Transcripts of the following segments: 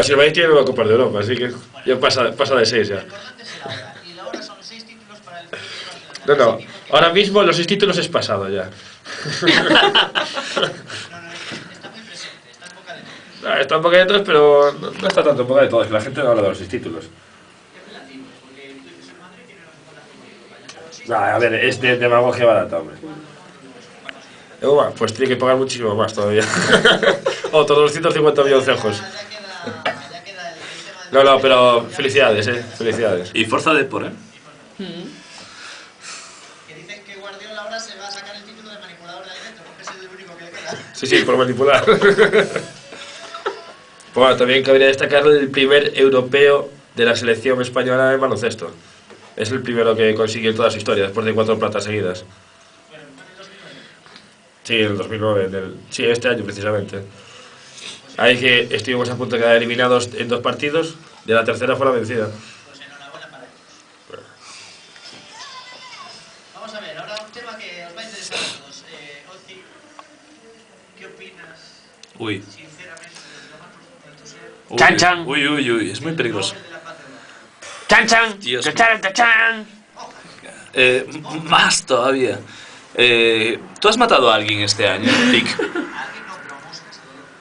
Bueno, si el Madrid tiene nueva Copa de Europa, así que ya pasa de 6 ya. Lo importante es el ahora. Y el ahora son 6 títulos para el futuro de No, Barcelona. no. Ahora mismo los 6 títulos es pasado ya. No, no, está muy presente, está en boca de todos. Está en boca de todos, pero no está tanto en boca de todos. La gente no habla de los 6 títulos. Es relativo, porque tú dices el Madrid tiene una Copa de Europa. Pero sí, A ver, es de demagogia barata, hombre. Pues tiene que pagar muchísimo más todavía. Otros 250 millones de ojos. ya queda el tema del... No, no, pero felicidades, felicidades. Y Forza Depor, Que dicen que Guardiola ahora se va a sacar el título de manipulador de alimentos, porque ese es el único que le queda. Sí, por manipular. Bueno, también cabría destacar el primer europeo de la selección española en baloncesto. Es el primero que consiguió en toda su historia, después de 4 platas seguidas. Bueno, fue en el 2009. Sí, en el 2009, sí, este año precisamente. Ahí que estuvimos a punto de quedar eliminados en 2 partidos, de la tercera fue la vencida. Pues enhorabuena para ellos. Vamos a ver, ahora un tema que os va a interesar a todos. Ozzy, ¿qué opinas, Uy. sinceramente, desde lo más profundo de tu ser, Uy, Chan, chan. uy, es muy peligroso. Nobel de la Paz de Europa? ¡Chan, chan! Dios ¡Tachan, tachan! Más todavía. ¿Tú has matado a alguien este año, Vic? Alguien no, pero moscas,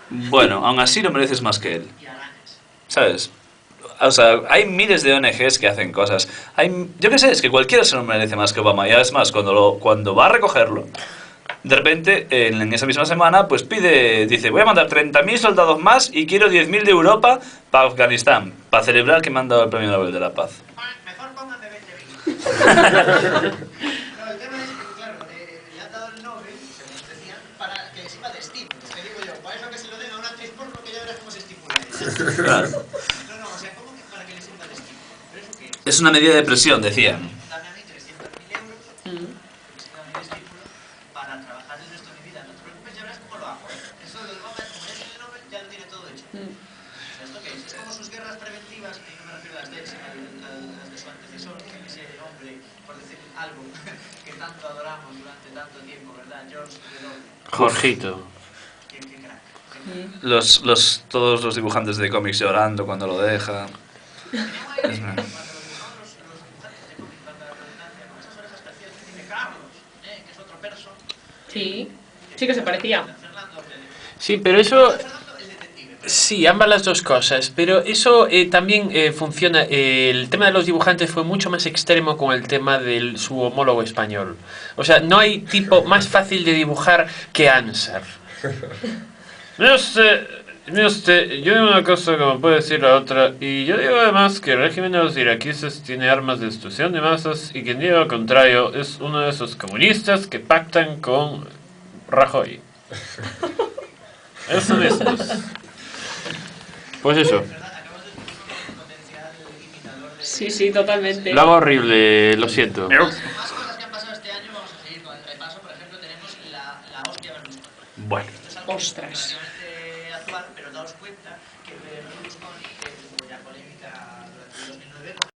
Bueno, aún así lo mereces más que él. y arañas. ¿Sabes? O sea, hay miles de ONGs que hacen cosas. Yo qué sé, es que cualquiera se lo merece más que Obama. Y además, cuando va a recogerlo, de repente, en esa misma semana, pues dice, voy a mandar 30.000 soldados más y quiero 10.000 de Europa para Afganistán, para celebrar que me han dado el Premio Nobel de la Paz. Mejor pónganme 20 No, el tema es que, claro, le han dado el Nobel, según nos decían, para que sirva de estímulo. Te digo yo, para eso que se lo den a una actriz porno que ya verás cómo se estimula ella. Claro. No, o sea, ¿cómo que para que le sirva de estímulo? ¿Pero eso qué es? Es una medida de presión, decían. Dame a mí 300.000 euros, que me sirva de estímulo para trabajar el resto de mi vida. No te preocupes, ya verás cómo lo hago. Eso del Obama, como es el Nobel, ya lo tiene todo hecho. O sea, ¿esto qué es? Es como sus guerras preventivas, y no me refiero a las de él, sino a las de su antecesor, ese hombre, por decir algo, que tanto adoramos durante tanto tiempo, ¿verdad? George W. Jorgito. Qué crack. Todos los dibujantes de cómics llorando cuando lo deja. Teníamos ahí, cuando lo dibujaban los dibujantes de cómics, para la redundancia, con esas orejas parecidas que tiene Carlos, que es otro perso, Sí, sí que se parecía. Fernando Pérez. Sí, pero eso... Fernando, el detective. Sí, ambas las dos cosas, pero eso también funciona. El tema de los dibujantes fue mucho más extremo con el tema de su homólogo español. O sea, no hay tipo más fácil de dibujar que Ansar. Mire usted, yo digo una cosa como puede decir la otra, y yo digo además que el régimen de los iraquíes tiene armas de destrucción de masas y quien diga lo contrario es uno de esos comunistas que pactan con Rajoy. Eso mismo. Pues eso. Acabas de decir un potencial imitador de... Sí, totalmente. Lo hago horrible, lo siento. Más cosas que han pasado este año, vamos a seguir con el repaso. Por ejemplo, tenemos la hostia Berlusconi. Bueno. Esto es algo Ostras. relativamente actual, pero daos cuenta que Berlusconi, que tuvo ya polémica durante el 2009,